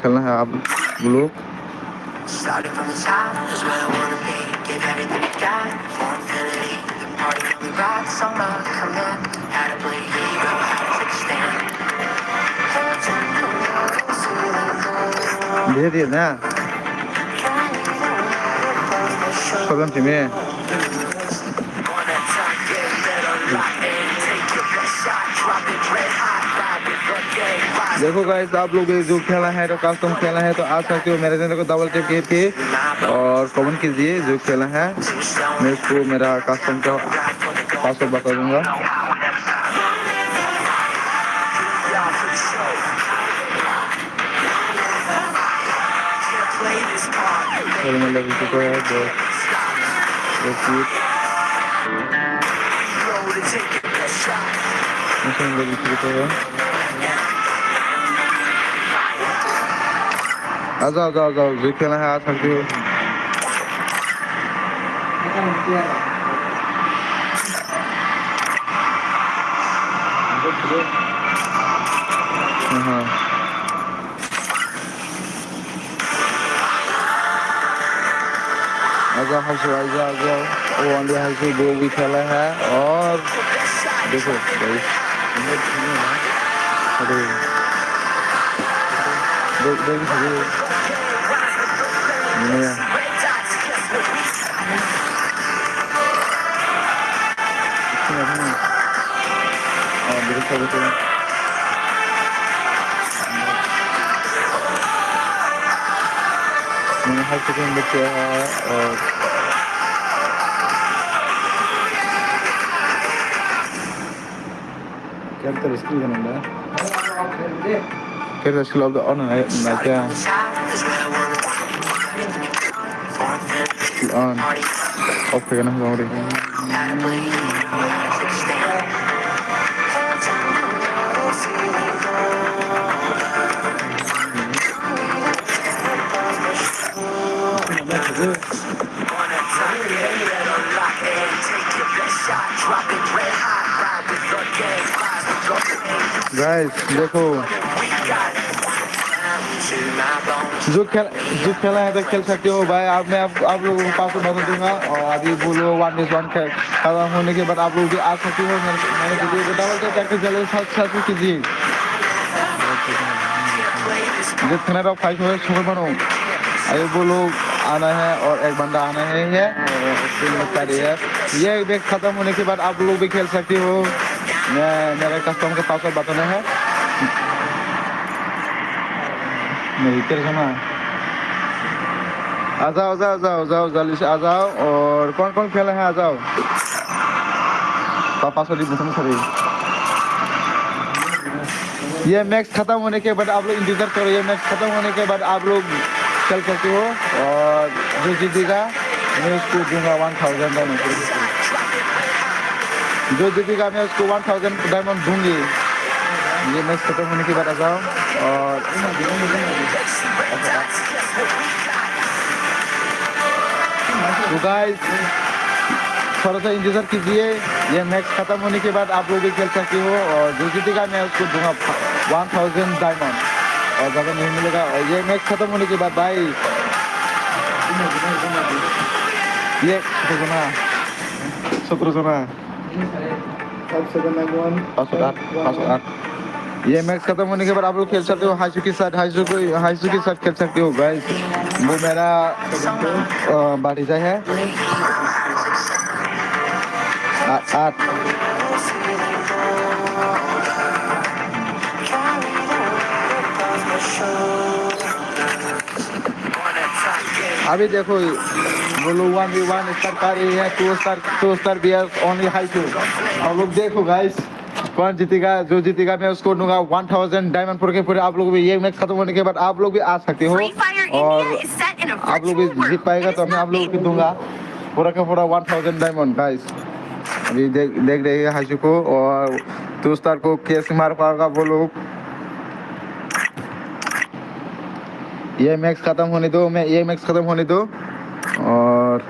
खेलना है आप लोग। धीरे धीरे ना प्रॉब्लम थी मैं। देखो गाइस आप लोग जो खेला है तो कस्टम खेला है तो आ सकते हो मेरे चैनल को डबल टैप कीजिए और कमेंट कीजिए जो खेला है मैं उसको मेरा कस्टम का पासवर्ड बता दूंगा। आ जाओ जाओ जाओ जो खेला है आ सकते हो। हाँ आ जाओ हंसो आ जाओ वो अंडे हंसो दो भी खेला है और देखो मैंने हर सेकंड बच्चे और क्या तो स्किल करना है क्या स्किल ऑफ द ऑन है मैं क्या ऑन ऑफ करना है हमारे गाइस देखो जो खेला है तो खेल सकते हो भाई। आप मैं आप लोगों को पासवर्ड बता दूंगा और अभी बोलो 1v1 खत्म होने के बाद आप लोग भी आ सकते हो। मैंने वीडियो को डबल टैप करके जल्दी सब्सक्राइब कीजिए। जितना टॉप 5 हो छोड़ बनो अभी बोलो आना है और एक बंदा आना है ये बैग खत्म होने के बाद आप लोग भी खेल सकते हो। मैं मेरा कस्टमर का पासवर्ड बताना है मेरी तेरे सुना आ जाओ जाओ जाओ जाओ जल्दी से आ जाओ और कौन कौन खेला है आ जाओ पासवर्ड बटन करिए। ये मैच खत्म होने के बाद आप लोग इंतजार करो। ये मैच खत्म होने के बाद आप लोग खेल सकते हो और जो जीतेगा मैं उसको दूंगा 1000 डायमंड। जो जीतेगा मैं उसको 1000 डायमंड दूंगी। ये मैच खत्म होने के बाद आ जाओ और तो गाइस थोड़ा सा इंतजार कीजिए। ये मैच खत्म होने के बाद आप लोग भी खेल सकते हो और जो जीतेगा मैं उसको दूंगा 1000 डायमंड और ज़्यादा नहीं मिलेगा। और ये मैच खत्म होने के बाद भाई ये 17 ये मैच खत्म होने के बाद आप लोग खेल सकते हो। हाइसू के साथ खेल सकते हो गाइस। वो मेरा बारीजा है 8 अभी देखो बोलो 1v1 स्टार कर रही है 2 स्टार बियर ओनली हाइसू। आप लोग देखो गाइस कौन जीतेगा। जो जीतेगा मैं उसको दूंगा 1000 डायमंड पूरे पूरे। आप लोग भी ये मैच खत्म होने के बाद आप लोग भी आ सकते हो और आप लोग भी जीत पाएगा तो मैं आप लोगों को दूंगा पूरा का पूरा 1000 डायमंड गाइस। अभी देख रहे हैं हाइसू को और 2 स्टार को कैसे मार पाएगा वो लोग। ये मैच खत्म होने दो ये मैच खत्म होने दो और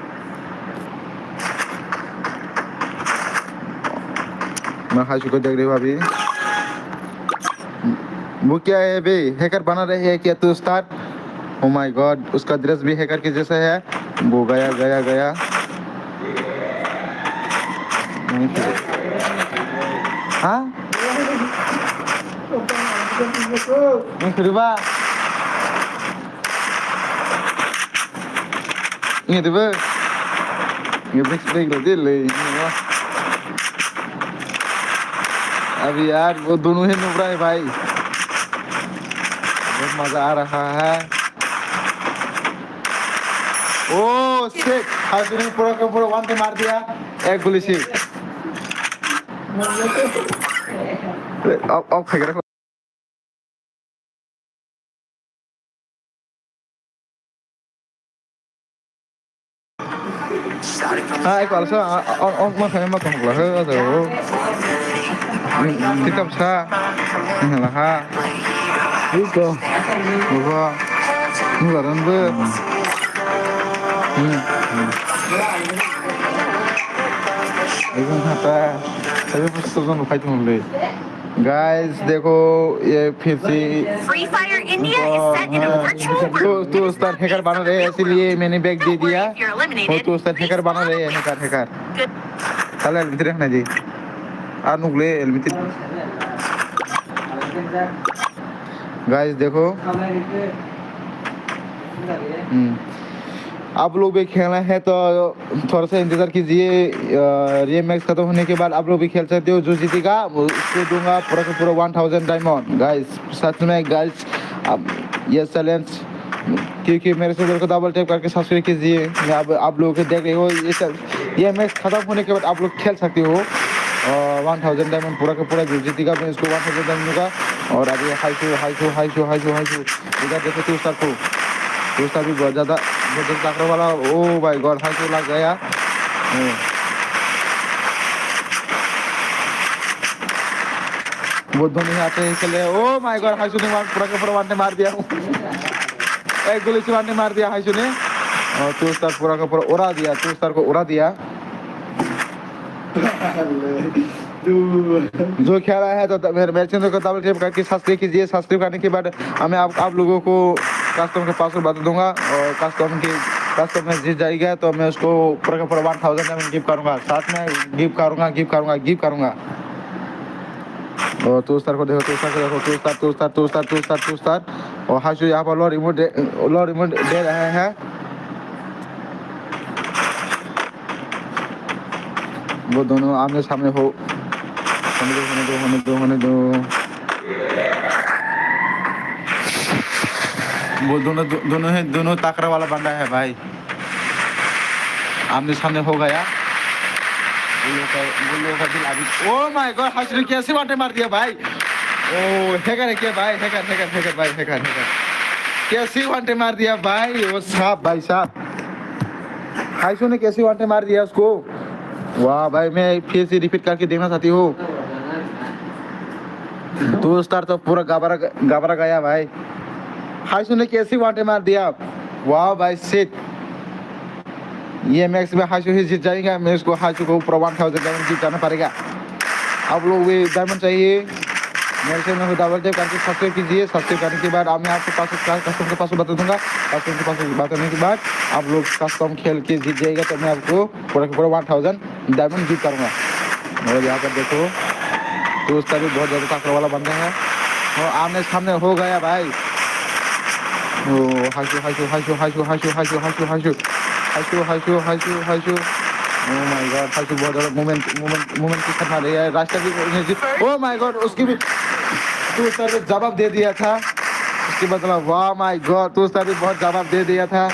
मैं हाइसू को देख रही हूँ अभी वो क्या है बे, हैकर बना रहे हैं क्या तू उस्ताद? ओ माय गॉड, उसका ड्रेस भी हैकर के जैसा है। वो गया गया गया। हाँ फिर ini tuh bang, ngebreak break loh ले अभी यार वो दोनों ही नुबरा है भाई, बहुत मजा आ रहा है। ओ शिट, हाथ ने पूरा का पूरा वन पे मार दिया, एक गोली से। अब फेंक रखो। हाँ एक बार सा और मैं खाने में कम लगा है तो tikam sa laha iko buka nularan be एकदम खाता सभी पुस्तकों को फाइट होने ले। गाइस देखो ये फिर से तो उस्ताद हैकर बना रहे हैं, इसीलिए मैंने बैग दे दिया। वो तो उस्ताद हैकर बना रहे हैं, हैकर चलो एलमिट रखना जी अनुगले एलमिट। गाइस देखो आप लोग भी खेलना है तो थोड़ा सा इंतजार कीजिए, ये मैच खत्म होने के बाद आप लोग भी खेल सकते हो। जो जीतेगा उसको दूंगा पूरा का पूरा 1000 डायमंड। गाइस सच में गाइस अब ये चैलेंज, क्योंकि मेरे चैनल को डबल टैप करके सब्सक्राइब कीजिए। मैं आप लोगों को देख रहे हो, ये मैच खत्म होने के बाद आप लोग खेल सकते हो। 1000 डायमंड पूरा का पूरा जो जीतेगा मैं इसको 1000 डायमंड दूंगा। और अभी हाई इधर देखो तो उसका भी बहुत ज़्यादा ताकत वाला। ओ भाई गॉड हाई लग गया। वो दोनों ही आते चले। ओ माय गॉड हाई ने पूरा का पूरा वांटे मार दिया, एक गोली से वांटे मार दिया हाई ने। और तो उस्ताद पूरा का पूरा उड़ा दिया, तो उस्ताद को उड़ा दिया। जो खेला है तो मेरे चैनल को डबल टैप करके सब्सक्राइब कीजिए। सब्सक्राइब करने के बाद मैं आप लोगों को कस्टम के पासवर्ड बता दूंगा, और कस्टम में जीत जाएगा तो मैं उसको पूरा का पूरा 1000 डायमंड गिफ्ट करूंगा, साथ में गिफ्ट करूंगा। और तो उस्ताद को देखो, तो उस्ताद और हाशु यहाँ पर लॉ रिमोट दे रहे हैं। वो दोनों आमने सामने हो, होने दो। वो दोनों ताकरा वाला बंदा है भाई, आमने सामने हो गया। वो लोग का दिल अभी। ओ माय गॉड हाशु ने कैसे वांटे मार दिया भाई। ओ हैकर है क्या भाई, हैकर भाई, हैकर कैसे वांटे मार दिया भाई। वो साहब भाई साहब हाशु ने कैसे वांटे मार दिया उसको। वाह भाई, मैं फिर से रिपीट करके देखना चाहती हूँ। तो स्टार तो पूरा गाबरा गया भाई, हाशु ने कैसे वांटे मार दिया। वाह भाई सेट, ये मैच में हाशु ही जीत जाएगा। मैं इसको हाशु को पूरा 1000 डायमंड जीत जाना पड़ेगा। आप लोग भी डायमंड चाहिए, मेरे चैनल को डबल टैप करके सब्सक्राइब कीजिए। सब्सक्राइब करने के बाद मैं आपको कस्टम के पास बता दूंगा। कस्टम के पास बताने के बाद आप लोग कस्टम खेल के जीत जाएगा तो मैं आपको पूरा 1000 डायमंड जीत करूँगा। और यहाँ पर देखो तो उसका भी बहुत ज़्यादा ताकत वाला बंदा है, और आमने सामने हो गया भाई। ओ हाशु ओ माय गॉड हाशु बहुत ज़्यादा मूवमेंट के साथ रही है। रास्ता भी ओ माय गॉड उसकी भी तो सर ने जवाब दे दिया था उसके बदला। वाह माय गॉड तो सर भी बहुत जवाब दे दिया था।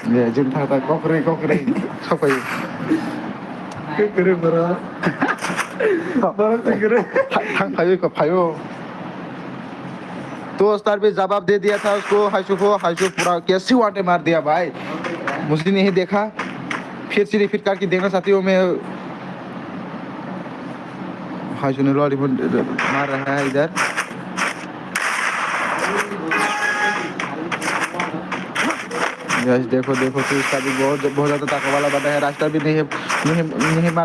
ये जिन था कोकरे सब करे बरा फायो तो स्टार भी जवाब दे दिया था उसको, हाशु पूरा कैसे वांटे मार दिया भाई, मुझे नहीं देखा। फिर से रिपीट करके देखना चाहती हूँ मैं। हाशु ने लॉरी मार रहा है इधर। देखो तो उसका भी बहुत ज़्यादा ताकत वाला बंदा है। रास्ता भी नहीं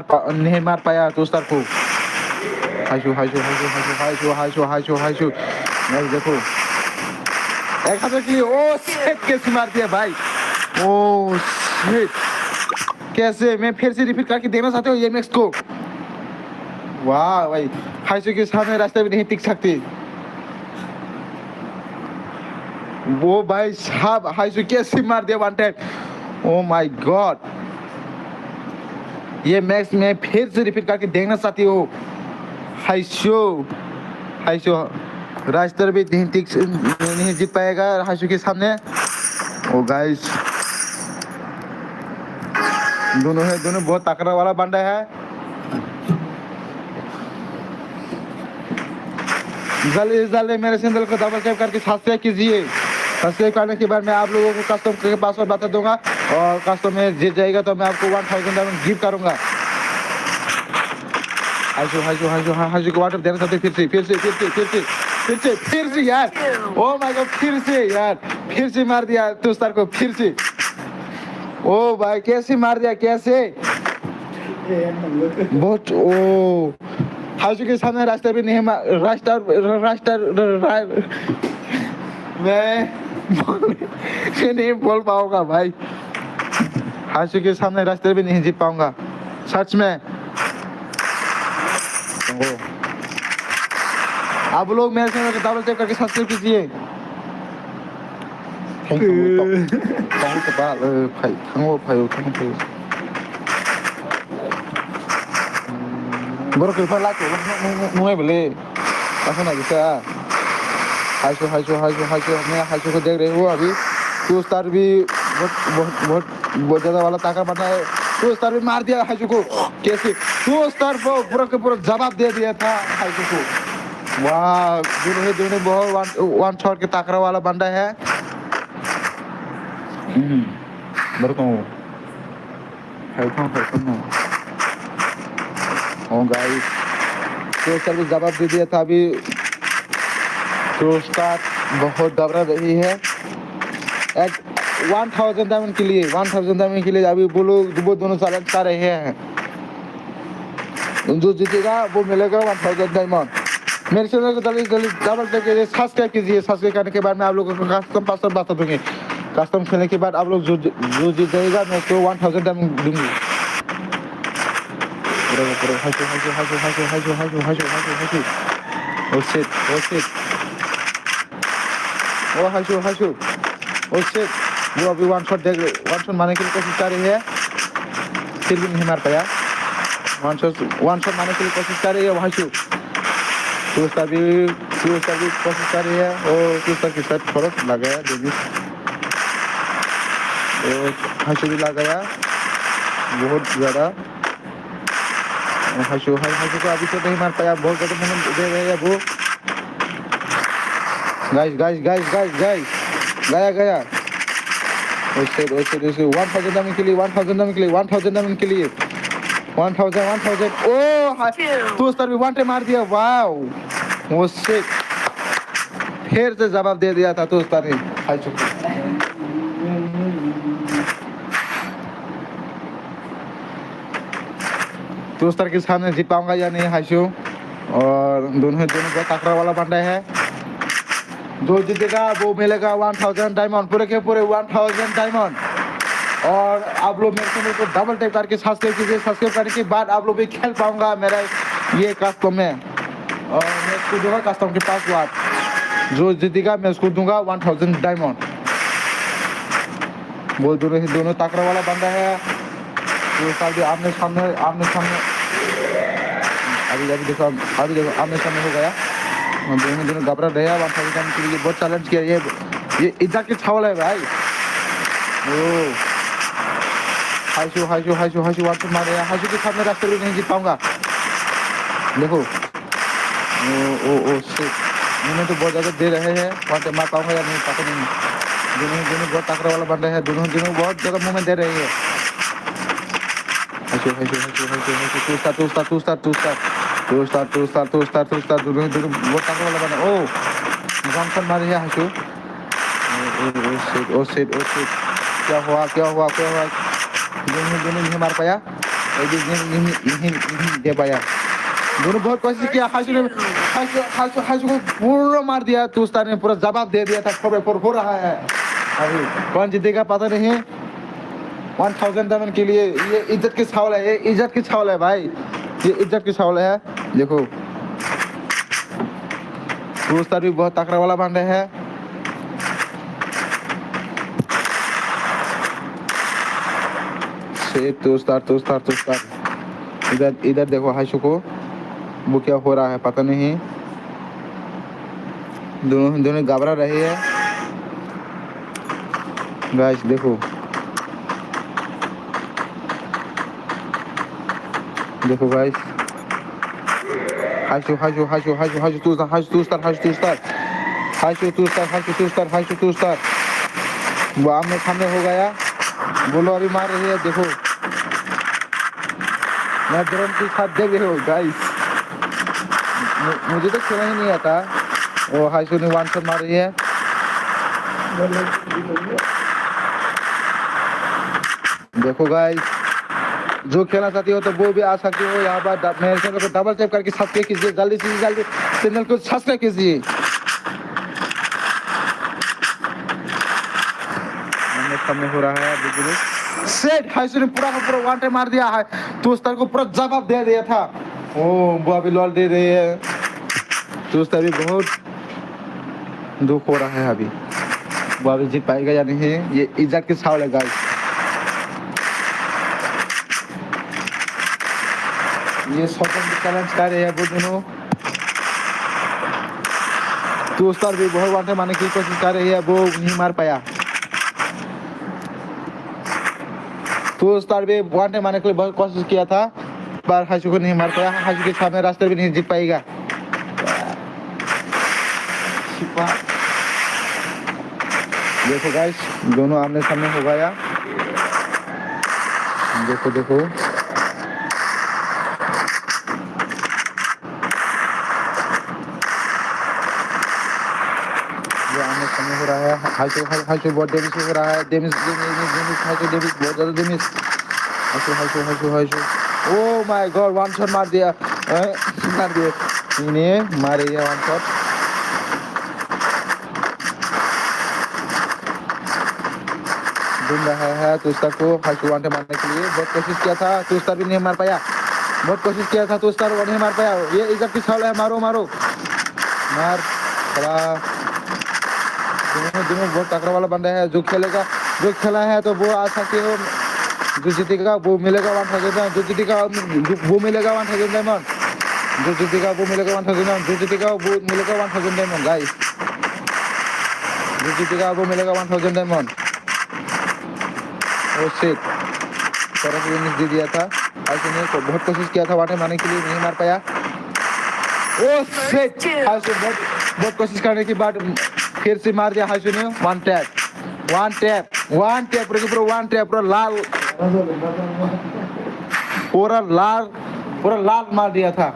मार पाया तो उस को। हाशु भाई देखो एक हाथ के लिए ओ शिट कैसे मार दिया भाई ओ शिट कैसे मैं फिर से रिपीट करके देना चाहते हो ये मैक्स को वाह भाई हाइसू के सामने रास्ते में नहीं टिक सकती वो भाई साहब हाइसू कैसे मार दिया one time O my God ये मैच में फिर से रिपीट करके देखना चाहती हूँ हाइसू हाइसू रास्ते भी नहीं जीत पाएगा हाइसू के सामने ओ गाइस दोनों बहुत तकड़ा वाला बंदा है जल्दी मेरे चैनल को डबल टैप करके सब्सक्राइब कीजिए सब्सक्राइब करने के बाद मैं आप लोगों को कस्टम के पासवर्ड बता दूंगा और कस्टम में जीत जाएगा तो मैं आपको 1000 डायमंड गिफ्ट करूंगा हाइसू को वाटर देना चाहते फिर से यार ओ माय गॉड फिर से मार दिया तुस्तार को फिर से ओ भाई कैसे मार दिया कैसे बहुत ओ हाइसू के सामने रास्ते भी नहीं मैं नहीं बोल पाऊंगा भाई हाइसू के सामने रास्ते भी नहीं जीत पाऊंगा सच में आप लोग मेरे चैनल को डबल टैप करके सब्सक्राइब कीजिए Baru kelihatan lagi, mulai beli. Langsung aja bisa. हाइसू मैं हाइसू को देख रही हूँ अभी टू स्टार भी बहुत ज़्यादा वाला ताकत बना है टू स्टार भी मार दिया हाइसू को कैसे टू स्टार को पूरा जवाब दे दिया था हाइसू को वाह दोनों बहुत वन शॉट के ताकत वाला बंदा है ओ गाइस टू स्टार भी जवाब दे दिया था अभी टू स्टार बहुत घबरा रही है एक 1000 डायमंड के लिए अभी वो दोनों चैलेंज कर रहे हैं जो जीतेगा वो मिलेगा 1000 डायमंड मेरे चैनल को जल्दी डबल टैप कीजिए सब्सक्राइब कीजिए सब्सक्राइब करने के बाद मैं आप लोगों को कस्टम पासवर्ड बता दूंगी कस्टम खेलने के बाद आप लोग जो जीत जाएगा मैं उसको 1000 डायमंड दूंगी हाइसू वो अभी वन शॉट मारने की कोशिश कर रही है फिर भी नहीं मार पाया वन शॉट मारने की कोशिश कर रही है हाइसू टू स्टार भी कोशिश कर रही है और टू स्टार के साथ फर्क लगाया हाइसू भी लगाया बहुत ज़्यादा हाइसू को अभी तो नहीं मार पाया बहुत ज़्यादा मोमेंट दे रहे हैं वो गाइस गया वैसे 1000 डायमंड के लिए 1000 ओ टू स्टार भी वन टाइम मार दिया वाओ वो शिट फिर से जवाब दे दिया था टू स्टार ने हाइसू को टू स्टार के सामने जीत पाऊंगा या नहीं हाइसू और दोनों बहुत तकड़ा वाला बंदा है जो जीतेगा वो मिलेगा 1000 डायमंड पूरे के पूरे 1000 डायमंड और आप लोग मेरे चैनल को डबल टैप करके सब्सक्राइब कीजिए सब्सक्राइब करने के बाद आप लोग भी खेल पाऊंगा मेरा ये कस्टम में और मैं उसको दूंगा कस्टम के पासवर्ड जो जीतेगा मैं उसको दूंगा 1000 डायमंड वो दोनों तकड़ा वाला बंदा है वो साल भी आमने सामने अभी देखो आमने सामने हो गया दोनों घबरा रहे हैं 1000 के लिए बहुत चैलेंज किया ये इज्जत के छावल है भाई ओ हाइसू वन शॉट मार रहा है हाइसू के सामने रास्ते भी नहीं जीत पाऊंगा देखो ओ शिट दोनों तो बहुत ज़्यादा दे रहे हैं वहाँ से मार पाऊंगा या नहीं पता नहीं दोनों बहुत तकड़ा वाला बंदा है दोनों बहुत ज़्यादा मूवमेंट दे रहे हैं टू स्टार दोनों बहुत तगड़ा वाला बना ओ वन शॉट मारे है हाइसू ओ शिट क्या हुआ दोनों नहीं मार पाया नहीं दे पाया दोनों बहुत कोशिश किया हाइसू ने हाशु को पूरा मार दिया, तो उस्ताद ने पूरा जवाब दे दिया था, फोर फोर हो रहा है। अभी कौन जीतेगा पता नहीं। 1000 डायमंड के लिए ये इज्जत की सवाल है, ये इज्जत की सवाल है भाई, ये इज्जत की सवाल है। देखो तो उस्ताद भी बहुत तकड़ा वाला बन रहे हैं। तो उस्ताद इधर इधर देखो हाशु को वो क्या हो रहा है पता नहीं। दोनों घबरा रहे हैं गाइस। देखो गाइस, हाशु वो आमने सामने हो गया। बोलो अभी मार रही है। देखो मैं ड्रोन के साथ दे रहे हो गाइस, मुझे तो खेलना ही नहीं आता। वो हाशु ने 1 शॉट मार रही है। देखो गाइस, जो खेलना चाहती हो तो वो भी आ सकती हो यहाँ पर। मेरे चैनल को डबल टैप करके सब्सक्राइब कीजिए, जल्दी से जल्दी चैनल को सब्सक्राइब कीजिए। सामने हो रहा है बिल्कुल सेट। हाशु ने पूरा का पूरा 1 टाइम मार दिया है, तो उस तरह को पूरा जवाब दे दिया था। ओ वो अभी लॉल दे रही है, तो उस तरह भी बहुत दुख हो रहा है। अभी वो अभी जीत पाएगा या नहीं, ये इज्जत के सवाल है गाइस। ये स्वतंत्र चैलेंज कर रहे हैं वो दोनों। तो उस तरह भी बहुत 1 टाइम मारने की कोशिश कर रही है, वो नहीं मार पाया। तो उस तरह भी 1 टाइम मारने के लिए बहुत कोशिश किया था, पर हाशु को नहीं मार पाया। हाशु के सामने रास्ते भी नहीं जीत पाएगा। देखो गाइस, दोनों आमने सामने हो गया। देखो देखो जो आमने सामने हो रहा है। हाशु बहुत डेमिस हो रहा है। डेमिस हाशु बहुत ज़्यादा demise. Hashu O my God 1 shot मार दिया। इन्हें मारे 1 शॉट। ढूंढ रहा है तो उसका को हाशु 1 टाइम मारने के लिए बहुत कोशिश किया था, तो उसका भी नहीं मार पाया। बहुत कोशिश किया था तो उसका नहीं मार पाया। ये इज्जत की सवाल है, मारो मार दोनों बहुत तकड़ा वाला बन रहा है। जो खेला है तो वो आ सकते हो। जो जीतेगा वो मिलेगा 1000 डायमंड। जो जीतेगा वो मिलेगा 1000 डायमंड। जो जीतेगा वो मिलेगा 1000 डायमंड। जो जीतेगा वो मिलेगा 1000 डायमंड गाइस। जो जीतेगा वो मिलेगा 1000 डायमंड। ओ शिट, तरफ से मिस दे दिया था। हाशु ने बहुत कोशिश किया था 1 टाइम मारने के लिए, नहीं मार पाया। ओ शिट, हाशु बहुत कोशिश करने के बाद फिर से मार दिया हाशु ने 1 टैप पूरा लाल मार दिया था।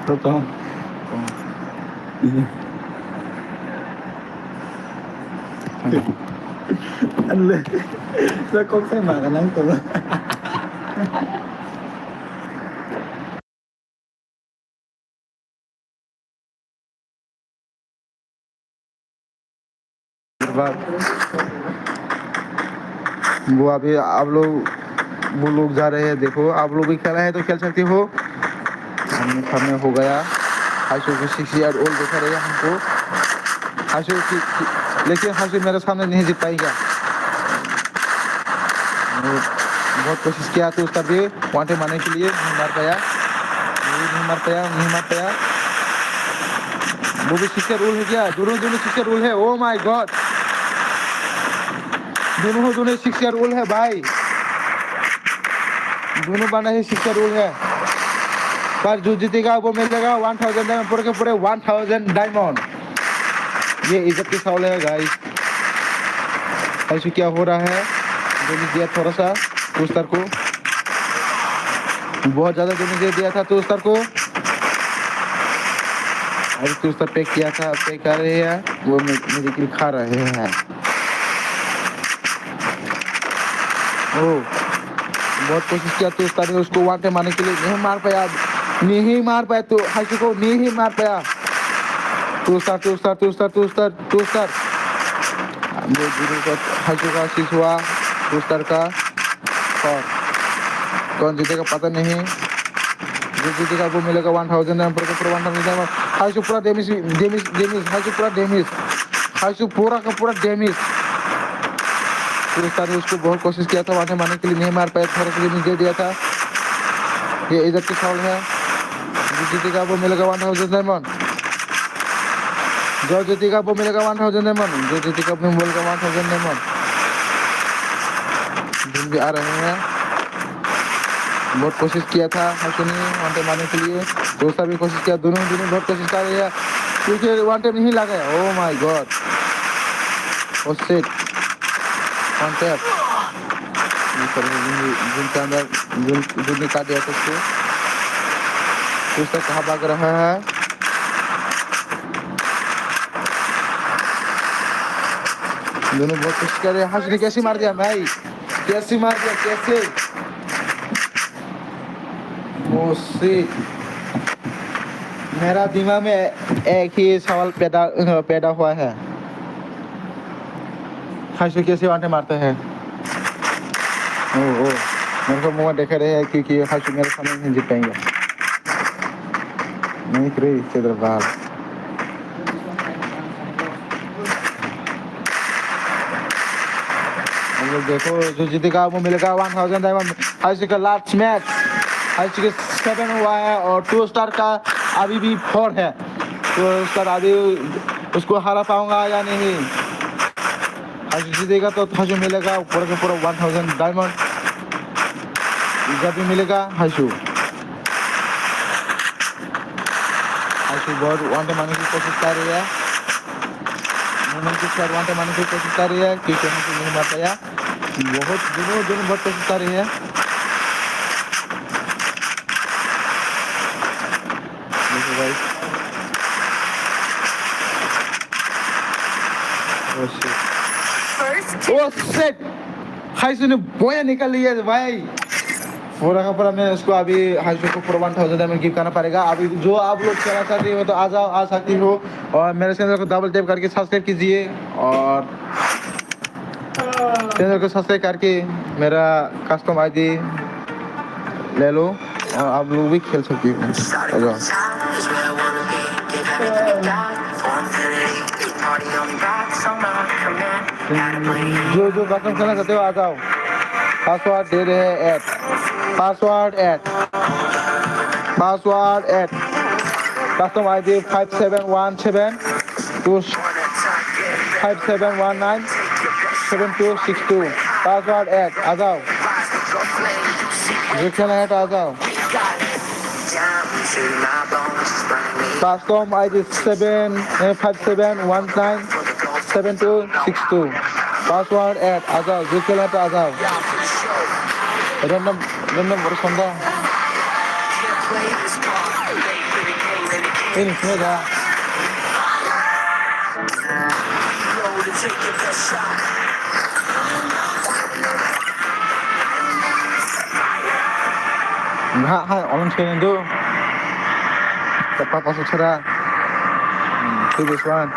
तो Sao con thấy mà nắng tụi वो अभी आप लोग वो लोग जा रहे हैं। देखो आप लोग भी खेला है तो खेल सकते हो। सामने हो गया। हाशु को 6 ईयर ओल्ड दिखा रहे हैं हमको। हाशु लेकिन हाशु मेरे सामने नहीं जीत पाएगा। बहुत कोशिश किया तो उसका भी 1 टाइम मारने के लिए नहीं मार पाया। वो भी 6 ईयर रूल है क्या? दोनों 6 ईयर रूल है। ओ माय गॉड, दोनों 6 ईयर रूल है भाई। दोनों बना ही 6 ईयर रूल है। पर जो जीतेगा वो मिलेगा 1000 डायमंड, पूरे के पूरे 1000 डायमंड। ये इज्जत की सवाल है गाइस। ऐसे क्या हो रहा है? डैमेज दिया थोड़ा सा टोस्टर को, बहुत ज्यादा डैमेज दे दिया था टोस्टर को। अभी टोस्टर पैक किया था, पैक कर रहे हैं वो, मेरे किल खा रहे हैं। ओ बहुत कोशिश किया टोस्टर ने उसको 1 टाइम मारने के लिए, नहीं मार पाया। नहीं मार पाया तो हाइशू को नहीं मार पाया। टू स्टार हाइशू का शीश हुआ 2 स्टार का। और कौन जीतेगा पता नहीं, जो जीतेगा वो मिलेगा 1000 नंबर को पूरा 1000 नंबर। हाइशू पूरा डैमेज हाइशू पूरा डैमेज, हाइशू पूरा का पूरा डैमेज। 2 स्टार ने उसको बहुत कोशिश किया था वहाँ मारने के लिए, नहीं मार पाया, थोड़ा सा डैमेज दे दिया था। ये इज्जत की सवाल है, जो जीतेगा वो मिलेगा 1000 डायमंड, जो जीतेगा वो मिलेगा 1000 डायमंड, जो जीतेगा वो मिलेगा 1000 डायमंड। दिन भी आ रहे हैं, बहुत कोशिश किया था हाइशू ने वन टाइम मारने के लिए, दोस्त भी कोशिश किया, दोनों बहुत कोशिश कर रहे हैं क्योंकि वन टाइम नहीं लगा है। ओ my God, oh shit, one tap जिनके अंदर जिनने काट दिया था उसको। दोस्त कहाँ भाग रहा है, दोनों बहुत कोशिश कर रहे हैं। हाइशू ने कैसे मार दिया भाई, कैसे मार दिया, कैसे। ओ शिट, मेरा दिमाग में एक ही सवाल पैदा हुआ है, हाइशू कैसे वांटे मारते हैं। ओ मेरे को मुँह देख रहे हैं क्योंकि हाइशू मेरे सामने नहीं जीत पाएंगे। नहीं करे इधर बाहर। हम लोग देखो, जो जीतेगा वो मिलेगा 1000 डायमंड। हाइशू का लास्ट मैच, हाइशू के 7 हुआ है और 2 स्टार का अभी भी 4 है। 2 स्टार अभी उसको हरा पाऊंगा या नहीं। हाइशू जीतेगा तो हाइशू मिलेगा पूरा का पूरा 1000 डायमंड, इज्जत भी मिलेगा हाइशू। हाइशू बहुत वन टाइम मारने की कोशिश कर रही है, वन टाइम मारने की कोशिश कर रही है क्योंकि हाइशू नहीं मार पाया। दोनों बहुत कोशिश कर रही है। देखो भाई, ओ शिट, हाइशू ने बोया निकाल लिया भाई पूरा का पूरा। मैं उसको अभी हाइशू को पूरा 1000 डायमंड गिफ्ट करना पड़ेगा। अभी जो आप लोग चला चाहते हो तो आ सकती हो, और मेरे चैनल को डबल टैप करके सब्सक्राइब कीजिए, और चैनल को सब्सक्राइब करके मेरा कस्टम आईडी ले लो और आप लोग भी खेल सकते हो। जो कस्टम खेलना चाहते हो आ जाओ। पासवर्ड दे रहे हैं add, password add custom ID 5717 5719 7262 password add. आ जाओ, जो खेलना है तो आ जाओ। Custom ID 5719 7262 password add. आ जाओ, जो खेलना है तो आ जाओ। random bersonda ini sudah nggak orang sekalian itu tepat masuk cerah itu this one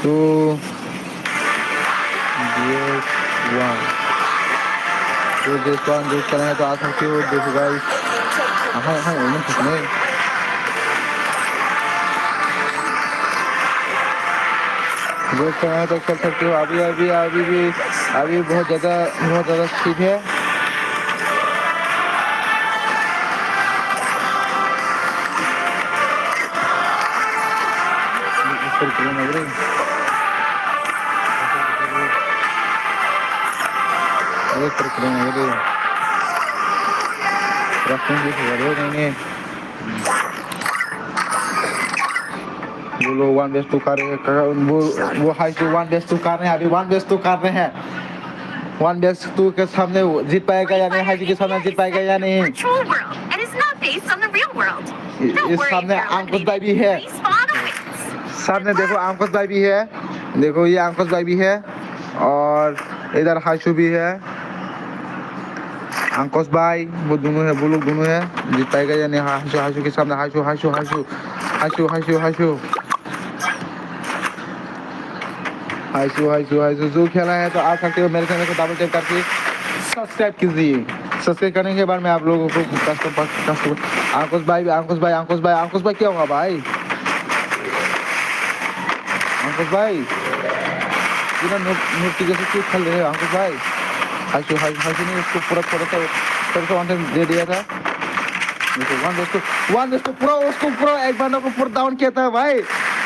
tuh this one जो चलना है तो आ सकते हो। देखो गाइस हाँ उन्हें किसने जो चलना है तो चल सकते हो। अभी बहुत ज़्यादा स्पीड है। वो लोग 1vs2 कर रहे हैं, वो हाइशू 1vs2 कर रहे हैं। अभी 1vs2 कर रहे हैं। 1vs2 के सामने जीत पाएगा या नहीं, हाइशू के सामने जीत पाएगा या नहीं। इस सामने अंकुश भाई भी है, सामने देखो अंकुश भाई भी है, देखो ये अंकुश भाई भी है और इधर हाशु भी है, अंकुश भाई, वो दोनों है, वो लोग दोनों है। जीत पाएगा या नहीं? हाशु हाशु के सामने हाशु हाशु हाशु हाशु हाशु हाशु हाशु हाशु हाशु। जो खेला है तो आ सकते हो मेरे चैनल को डबल टैप करके सब्सक्राइब कीजिए। सब्सक्राइब करने के बाद मैं आप लोगों को अंकुश भाई, अंकुश भाई, अंकुश भाई, अंकुश भाई क्या हुआ भाई? अंकुश भाई पूरा नोट जैसे क्यों खेल रहे हो अंकुश भाई? हाशु हाशु हाशु ने उसको पूरा थोड़ा सा वन टाइम दे दिया था। वन पूरा उसको पूरा एक बंदा को पूरा डाउन किया था भाई।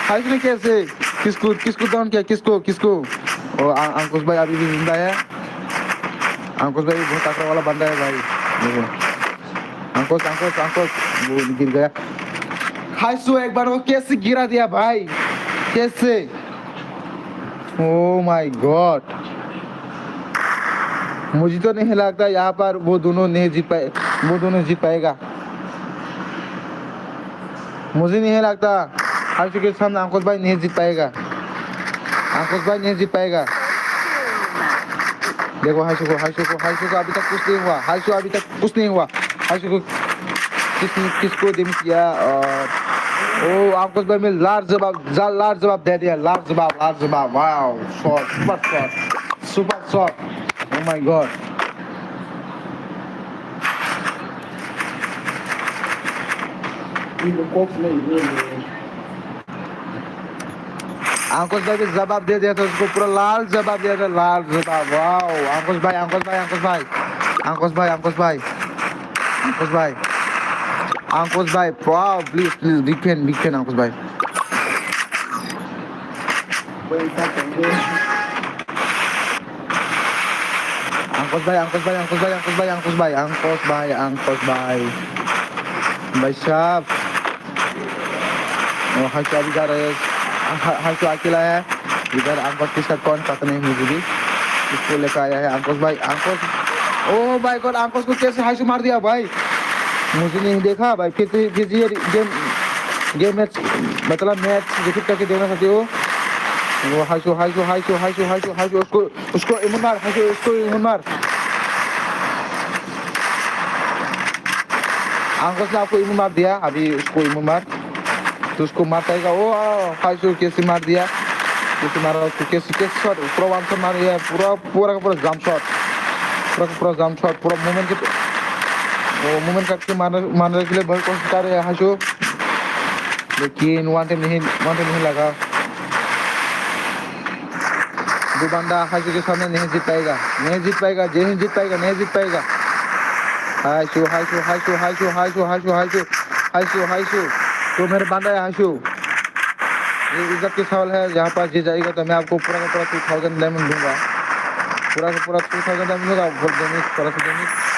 हाशु ने कैसे किसको किसको डाउन किया? किसको किसको? और अंकुश भाई अभी भी जिंदा है। अंकुश भाई बहुत तगड़ा वाला बंदा है भाई। देखो अंकुश अंकुश अंकुश वो गिर गया। हाशु एक बार वो कैसे गिरा दिया भाई? कैसे? ओ माय गॉड, मुझे तो नहीं लगता यहाँ पर वो दोनों नहीं जीत पाए, वो दोनों जीत पाएगा। मुझे नहीं लगता हाशु के सामने अंकुश भाई नहीं जीत पाएगा। अंकुश भाई नहीं जीत पाएगा। देखो हाशु को अभी तक कुछ नहीं हुआ। हाशु अभी तक कुछ नहीं हुआ। हाशु को किसको डेमिस किया? और ओ अंकुश भाई में लार्ज जवाब दे दिया। लार्ज जवाब। Wow shot, super shot. Oh my God. अंकुश भाई भी जवाब दे दिया था उसको, पूरा लाल जवाब दिया था। लाल जवाब। वाओ अंकुश भाई, अंकुश भाई, अंकुश भाई, अंकुश भाई, अंकुश भाई, अंकुश भाई, अंकुश भाई, wow please please big fan Ankush भाई। अंकुश भाई, अंकुश भाई, अंकुश भाई, अंकुश भाई, अंकुश भाई, अंकुश भाई, अंकुश भाई, भाई साहब। हाशु अभी जा रहे हैं। हाशु अकेला है इधर। अंकुश के साथ कौन पता नहीं, मुझे भी इसको लेकर आया है अंकुश भाई। अंकुश, ओ भाई गॉड, अंकुश को कैसे हाशु मार दिया भाई? मुझे नहीं देखा भाई। फिर ये गेम मैच मतलब मैच रिपीट करके देना चाहते हो? वो हाशु हाशु हाशु हाशु हाशु हाशु उसको इमन मार। हाशु उसको इमन मार। अंकुश ने आपको इमन मार दिया, अभी उसको इमन मार तो उसको मार पाएगा। ओ हाशु कैसे मार दिया? कैसे मारा उसको? कैसे शॉट? पूरा वन शॉट मार दिया। पूरा का पूरा जंप शॉट, पूरा जंप शॉट, पूरा मूवमेंट करके मारने के लिए बहुत कोशिश कर रहे हैं हाशु, लेकिन वन टाइम नहीं लगा। दो बंदा हाशु के सामने नहीं जीत पाएगा। हाशु हाशु हाशु हाशु हाशु हाशु हाशु हाशु हाशु तो मेरे बंदा है हाशु। ये इज्जत की सवाल है। यहाँ पर जीत जाएगा तो मैं आपको पूरा का पूरा 2000 डायमंड दूंगा। पूरा का पूरा 2000 डायमंड दूंगा।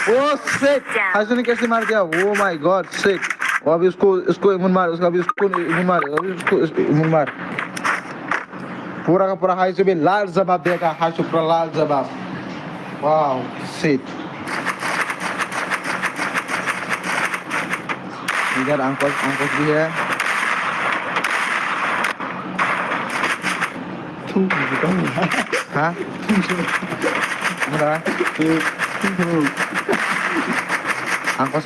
ओ सिक, हाशु ने कैसे मार दिया? ओ माय गॉड सिक। और अभी उसको इमन मार, उसका अभी उसको इमन मार, अभी उसको इमन मार। पूरा का पूरा हाशु भी लाल जवाब देगा। हाशु पूरा लाल जवाब। वाओ सिक। इधर अंकुश भी है। हाँ अंकुश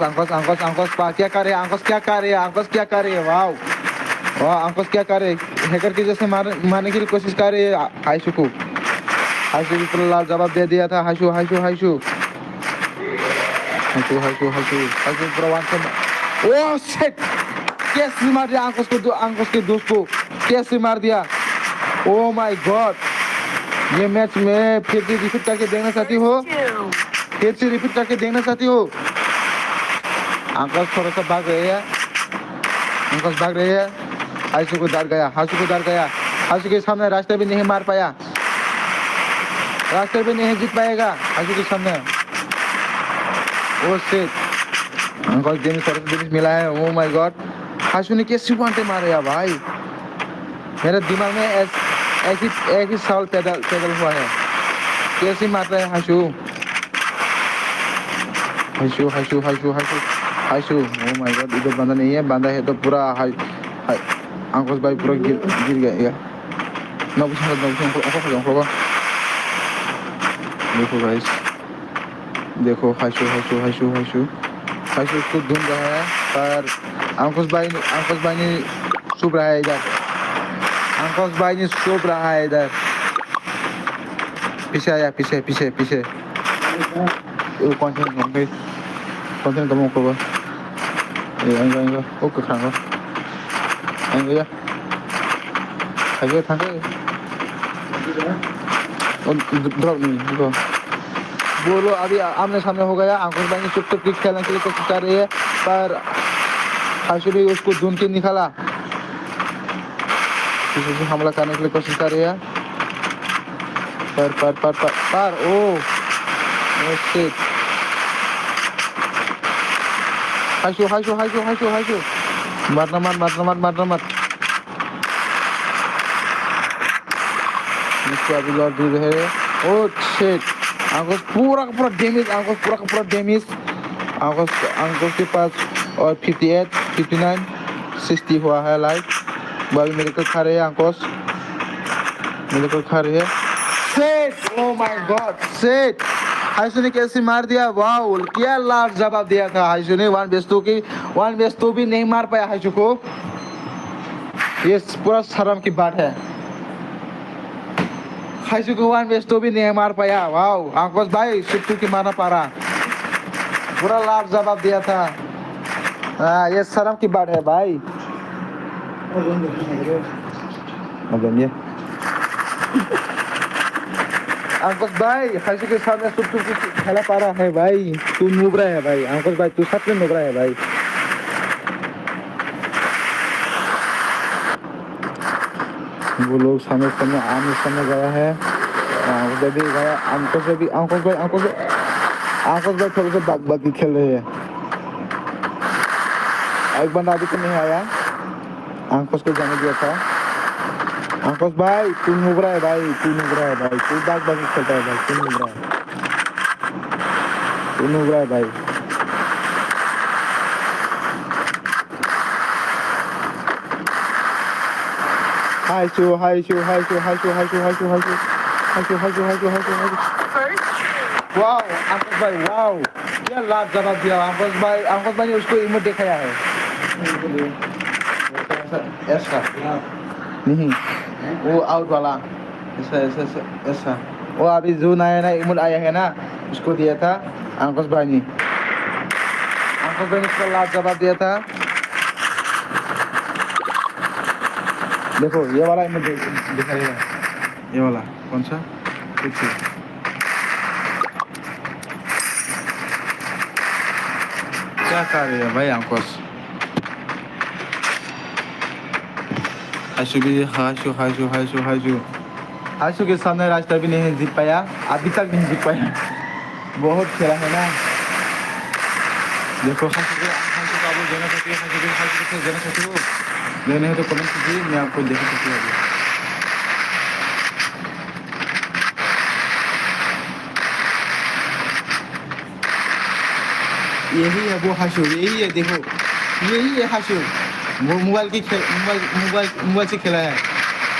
क्या कर रहे हैं? वाओ वाह, अंकुश क्या कर रहे? हैकर के जैसे मारने की कोशिश कर रहे हैं हाशु को। हाशु भी पूरा लाल जवाब दे दिया था। हाशु पूरा वन से। ओह शिट, कैसे मार दिया अंकुश के दोस्त को कैसे मार दिया? Oh my God. ये मैच में फिर से रिपीट करके देखना चाहती हो? अंकुश थोड़ा सा भाग रहे हैं। हाशु को डर गया। हाशु के सामने रास्ते भी नहीं मार पाया। रास्ते भी नहीं जीत पाएगा हाशु के सामने। ओह शिट, अंकुश डेमिस मिला है। ओह माय गॉड, हाशु ने कैसे वांटे मारे यार भाई? मेरे दिमाग में एक ही सवाल पैदल हुआ है, कैसे मार रहा है हाशु? ओह माय गॉड, इधर बंदा नहीं है। बंदा है तो पूरा अंकुश भाई पूरा गिर गया। 9% देखो गाइस, देखो हाइशू उसको ढूंढ रहा है, पर अंकुश भाई ने छुप रहा है इधर। अंकुश भाई ने छुप रहा है इधर। पीछे आया, पीछे। वो कौन kamu ko ba? Enggak. Oh, ke sana. Enggak ya. Thangke. Oh, drop nih, देखो। बोलो अभी आमने सामने हो गया। अंकुश भाई ने चुप की खेलने के लिए कोशिश कर रही है, पर आशु भी उसको ढूंढ के निकाला। किसी से हमला करने के लिए कोशिश कर रही है, पर ओ शिट। हाइशू मारना मत। इसको अभी लॉर्ड दूर है। ओ शिट, अंकुश पूरा का पूरा डैमेज। अंकुश के पास और 58, 59, 60 हुआ है लाइफ। बॉल मेडिकल खा रहे हैं Ankush, shit, oh my god, shit. हाइशू ने कैसे मार दिया, वाह क्या लाट जवाब दिया था हाइशू ने। 1 vs 2 भी नहीं मार पाया हाइशू को। ये पूरा शर्म की बात है, हाइशू को 1 vs 2 भी नहीं मार पाया। वाह अंकुश भाई सिट्टू की मारना पा रहा, पूरा लाट जवाब दिया था। ये शर्म की बात है भाई। अंकुश भाई हाइशू के सामने सिट्टू की खेला पा रहा है भाई। तू नुबरा है भाई अंकुश भाई, तू सच में नुबरा है भाई। वो लोग आमने सामने गया है। अंकुश भाई थोड़े से बाकी खेल रहे हैं। एक बंदा अभी तो नहीं आया, अंकुश को जाने दिया था। अंकुश भाई तू नुबरा है भाई, तू बाकी खेलता है भाई, तू नुबरा है भाई। हाइशू। वाओ अंकुश भाई, वाओ क्या लाट जवाब दिया अंकुश भाई ने उसको इमोट दिखाया है। ऐसा नहीं, वो आउट वाला ऐसा। वो अभी जो नया इमोट आया है ना, उसको दिया था अंकुश भाई ने उसका लाट जवाब दिया था। देखो ये वाला इमोट दिखाइएगा, ये वाला कौन सा, क्या कर रहे हैं भाई अंकुश। हाइशू के सामने रास्ता भी नहीं जीत पाया, अभी तक नहीं जीत पाया। बहुत खेला है ना। देखो हाइशू को आप देना चाहते हो, देने हैं तो कमेंट कीजिए, मैं आपको देख सकती हूँ। यही है वो हाइशू, यही है, देखो यही है हाइशू। वो मोबाइल से खेला है,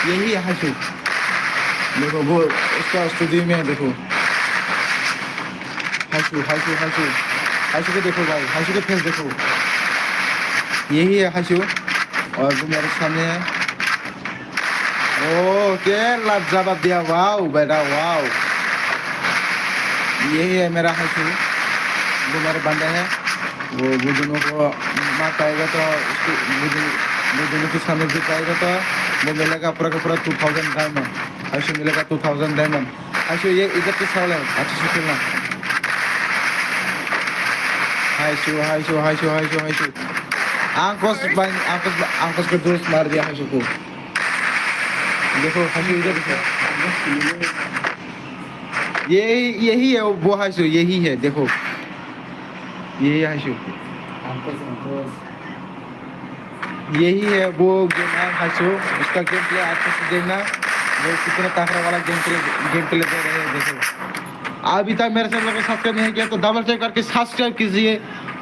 यही है हाइशू। देखो वो उसका स्टूडियो में है, देखो हाइशू को देखो भाई, हाइशू के फेस देखो, यही है हाइशू। और वो मेरे सामने है। ओ क्या लाजवाब दिया, वाओ बेटा वाओ। यही है मेरा हाइशू, वो मेरे बंदा है। वो दोनों को मार पाएगा तो उसको वो दोनों के सामने जीत पाएगा तो वो मिलेगा पूरा का पूरा 2000 डायमंड। हाइशू मिलेगा 2000 डायमंड। हाइशू ये इधर के सवाल है, अच्छे से खेलना। हाइशू अंकुश को दोस्त मार दिया हाइशू को। देखो हाइशू इधर देखो, यही है वो हाइशू, यही है, देखो यही हाइशू, यही है वो गेम है हाइशू। उसका गेम प्ले अच्छे से देखना, वो कितना ताकरा वाला गेम प्ले दे रहे हैं। देखो अभी तक मेरे चैनल को सब्सक्राइब नहीं किया तो डबल चेक करके सब्सक्राइब कीजिए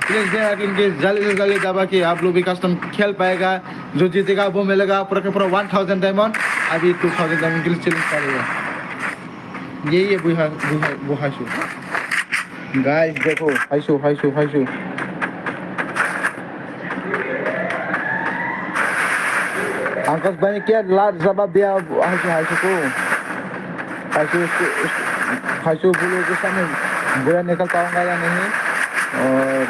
प्लीज। जल्दी से जल्दी दबा के आप लोग भी कस्टम खेल पाएगा। जो जीतेगा वो मिलेगा पूरा का पूरा 1000 डायमंड। अभी 2000 डायमंड के लिए चैलेंज करेगा। ये वो हाइशू गाइस देखो हाइशू अंकल भाई ने क्या लाड जवाब दिया हाइशू को हाइशू बोलो कि सामने बुरा निकल पाऊंगा या नहीं और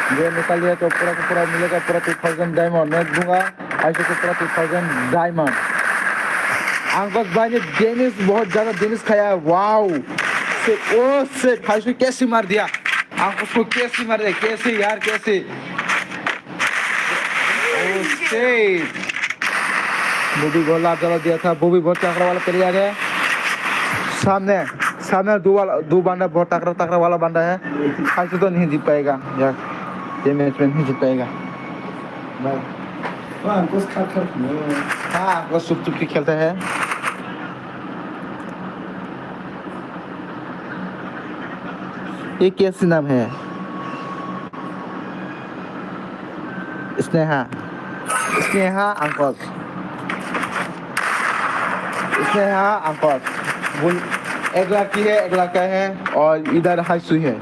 बुरा निकल लिया तो पूरा का पूरा मिलेगा पूरा 2000 डायमंड मैं दूंगा हाइशू को पूरा 2000 डायमंड अंकल भाई ने डेनिस बहुत ज्यादा डेनिस खाया है वाओ से हाइशू कैसे मार दिया अंकल को कैसे मार दिया कैसे यार कैसे ओ शिट बॉबी गोला जला दिया था बॉबी बहुत तगड़ा वाला प्लेयर है सामने दो बंदा बहुत तगड़ा वाला बंदा है हाइशू तो नहीं जीत पाएगा यार ये मैच में नहीं जीत पाएगा हाँ वो चुप के खेलता है ये कैसे नाम है स्नेहा अंकल बोल एक लड़की है एक लड़का है और इधर हाइशू है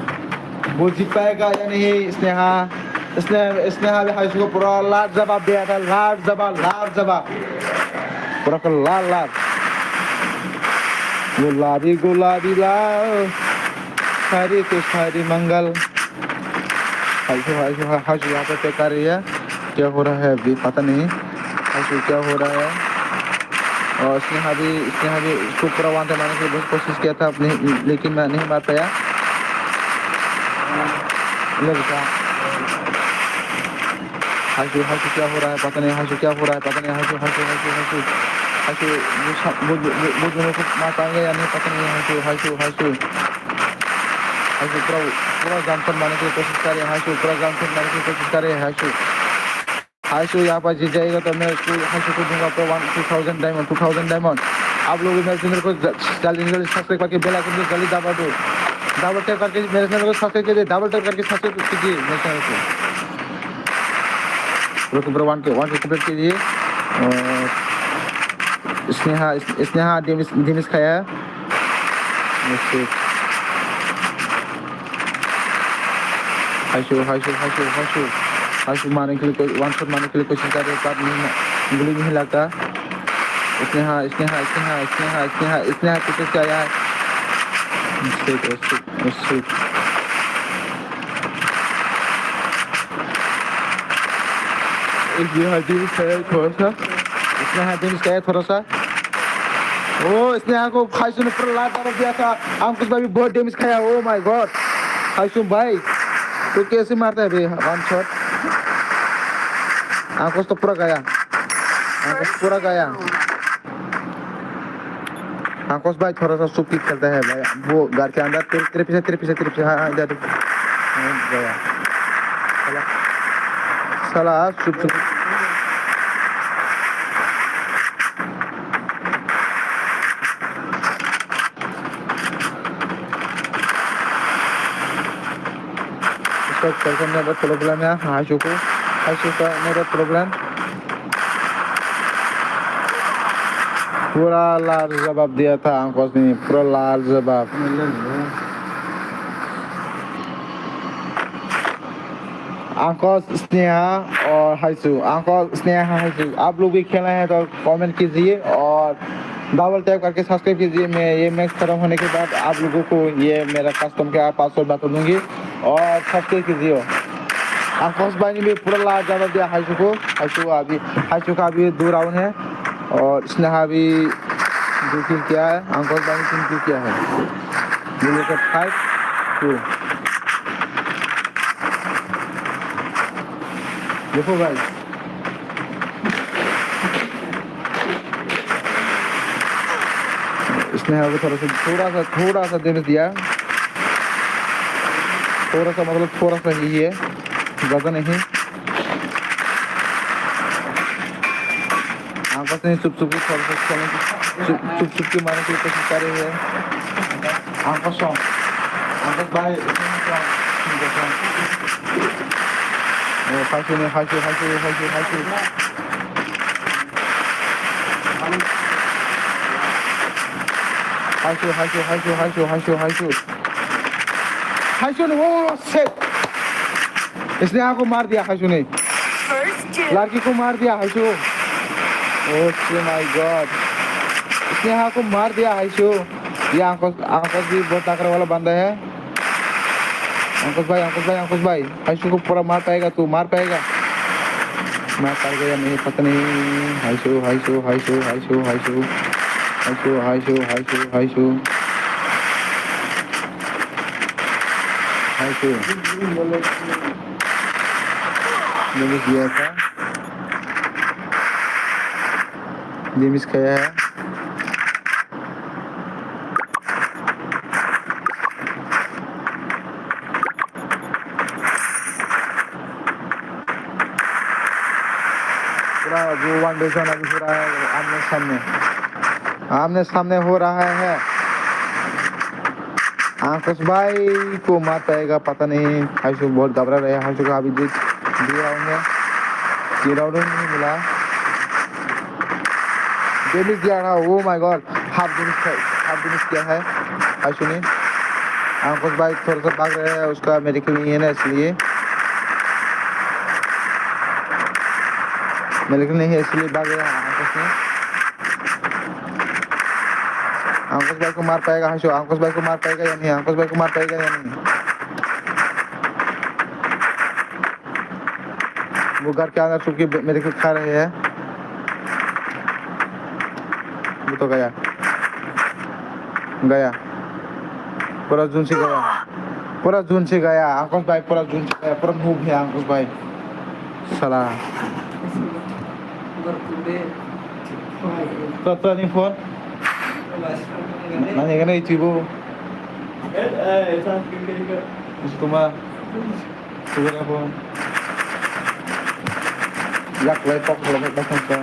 वो जीत पाएगा या नहीं स्नेहा भी हाइशू को पूरा लाड जवाब दिया था लाड जवाब पूरा का लाल गुलाबी लाल सारी मंगल हाइशू यहाँ पे कर रही है क्या हो रहा है अभी पता नहीं हाइशू क्या हो रहा है और स्नेहा भी इसको पूरा वन पे मारने की बहुत कोशिश किया था लेकिन मैं नहीं मार पाया हाइशू क्या हो रहा है पता नहीं हाइशू को मार पाएंगे या नहीं पता नहीं हाइशू पूरा जान पर मारने की कोशिश कर रहे हैं पूरा जान पर मारने की कोशिश कर रहे हैं हाइशू यहाँ पर जीत जाएगा तो मैं हाइशू को दूंगा तो 2000 डायमंड आप लोग मेरे चैनल को जल्दी सब्सक्राइब करके बेल आइकन को जल्दी दबा दो डबल टैप करके मेरे चैनल को सब्सक्राइब कीजिए सब्सक्राइब कीजिए मेरे चैनल को ब्रो 1 के कंप्लीट कीजिए और स्नेहा डेमिस खाया हाइशू मारने के लिए वन शॉट मारने के लिए कोशिश कर रहे पर नहीं गोली नहीं लगता स्नेहा पीछे से आया है थोड़ा सा ओ स्नेहा को हाइशू ने पूरा लात मार दिया था अंकुश भाई भी बहुत डैमेज खाया ओ माय गॉड हाइशू भाई तो कैसे मारता है भाई वन शॉट अंकुश तो पूरा गया अंकुश भाई थोड़ा सा सुप खेलता है भाई वो घर के अंदर तेरे पीछे हाँ इधर गया साला सुप इसका प्रॉब्लम है हाइशू का मेरा प्रॉब्लम पूरा लाल जवाब दिया था अंकुश ने पूरा लाल जवाब अंकुश स्नेहा और हाइशू आप लोग भी खेले हैं तो कमेंट कीजिए और डबल टैप करके सब्सक्राइब कीजिए मैं ये मैच खत्म होने के बाद आप लोगों को ये मेरा कस्टम का पासवर्ड बता दूंगी और सब्सक्राइब कीजिए अंकुश भाई ने भी पूरा लाल जवाब दिया हाइशू का अभी 2 राउंड है और स्नेहा भी 2 किल किया है अंकुश भाई ने 3 किल किया है ये लेकर 5-2 देखो भाई स्नेहा को थोड़ा सा डैमेज दिया थोड़ा सा ही है ज़्यादा नहीं आपस में चुप के मारने की कोशिश कर रहे हैं आपस भाई हाइशू हाइशो हाइशो हाइशो हाइशो हाइशो हाइशो हाइशो ने वो सेट इसने आपको मार दिया हाइशो ने लड़की को मार दिया हाइशो ओह माय गॉड इसने आपको मार दिया हाइशो ये अंकुश भी बहुत ताकत वाला बंदा है अंकुश भाई हाइशो को पूरा मार पाएगा तू मार पाएगा मार पाएगा या नहीं पता नहीं हाइशो हाइशो हाइशो हाइशो हाइशो हाइशो हाइशो हाइशो हाइशो हाइशो मैंने दिया था जेमिस खाया है पूरा जो वन डिवीजन अभी हो रहा है आमने सामने हो रहा है अंकुश भाई को मार पाएगा पता नहीं हाइशो बहुत घबरा रहे हाइशो का अभी जीत ये राउंड नहीं मिला डेमिस दिया था ओ माय गॉड हाफ डेमिस किया है हाइशो ने अंकुश भाई थोड़ा सा भाग रहे हैं उसका मेडिकल नहीं है ना इसलिए मेडिकल नहीं है इसलिए भाग गया अंकुश भाई को मार पाएगा हाइशो अंकुश भाई को मार पाएगा या नहीं अंकुश भाई को मार पाएगा या नहीं वो घर के अंदर छुप के मेडिकल खा रहे हैं वो तो गया पूरा जून से गया अंकुश भाई पूरा जून से गया पूरा नूब है अंकुश भाई साला तो नहीं phone nanya kan itu ibu itu mah sudah apa yak lepok kalau kita sampai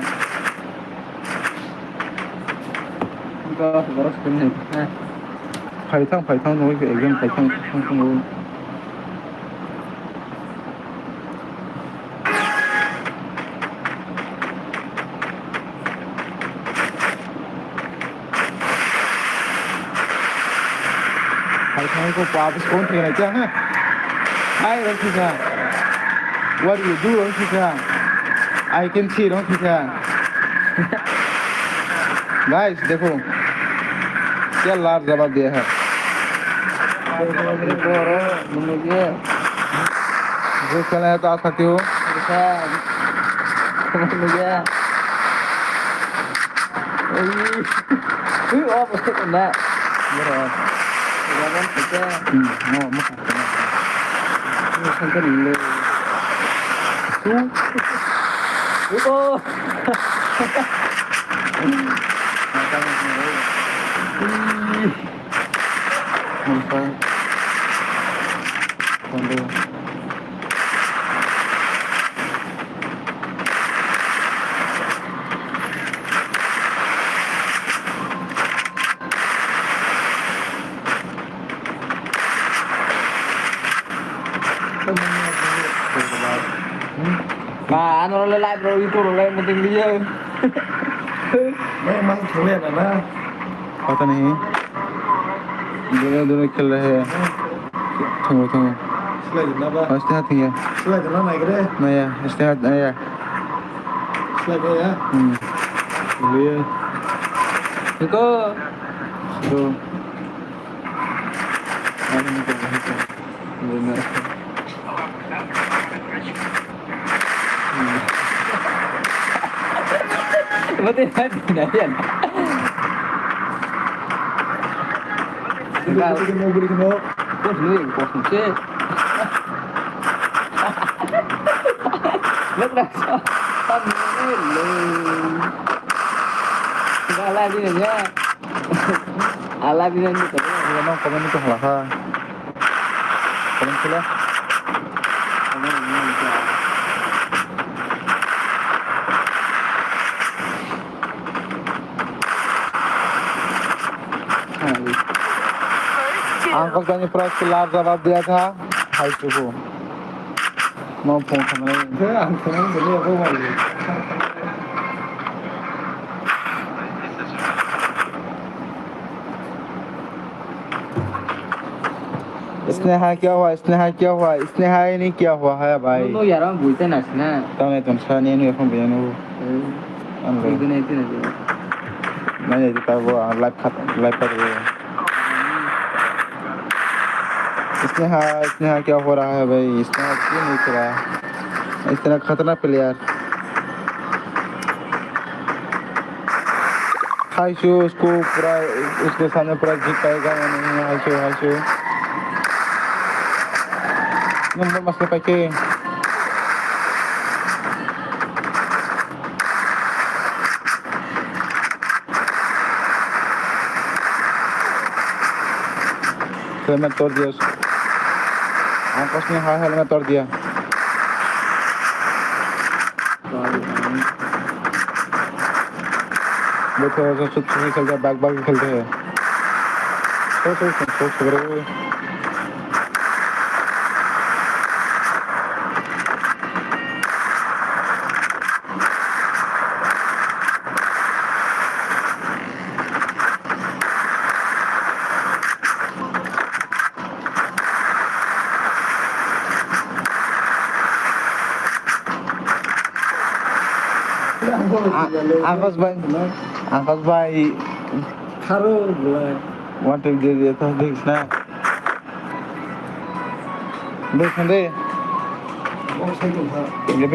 enggak harus kena phải thang nói về game phải thang không को वापस कौन थे ना क्या है hi Rankita what do you do Rankita I can see Rankita guys देखो क्या लार जवाब दिया है जो चला है तो आ सकते हो Jangan saja. No, makan. Ini sampai dulu. Oh. Makan dulu. Makan. Tunggu. Mà nó lại rồi tôi rồi một tình lý ơi mấy mang thử lên là ना पता नहीं दोनों खेल रहे हैं थोड़ा इसने हाथ किया नया इसने हाथ नया लिए देखो तो Berarti tidak ya. Mau beri kena. Kau dulu yang kau sih. Lepas ini lu. Sudah lagi nih ya. Ala bisa ni tapi memang komen itu halah. Komen sudah. Komen ini bisa. Uncle का प्रयास के लाभ जवाब दिया था high को मैं phone Sneha क्या हुआ स्नेहा ये नहीं क्या हुआ है भाई No यार हम बुझते ना ना तब नहीं तुम सानी नहीं हम भी नहीं एक दिन ऐसे ना नहीं देता वो लाइफ खत्म लाइफ पर स्नेहा क्या हो रहा है भाई स्नेहा क्यों नहीं खेला इतना खतरनाक प्लेयर हाइशो उसको पूरा उसके सामने पूरा जीत पाएगा या नहीं हाइशो नंबर मसले पाके हेलमेट तोड़ दिया उसको आकाश ने हाँ हेलमेट तोड़ दिया देखो वो सब नहीं खेलते हैं बैक खेलते हैं सोच करो आकाश भाई खारो बोला वन टेक दे दिया था देख ना देख वो सही तो था ये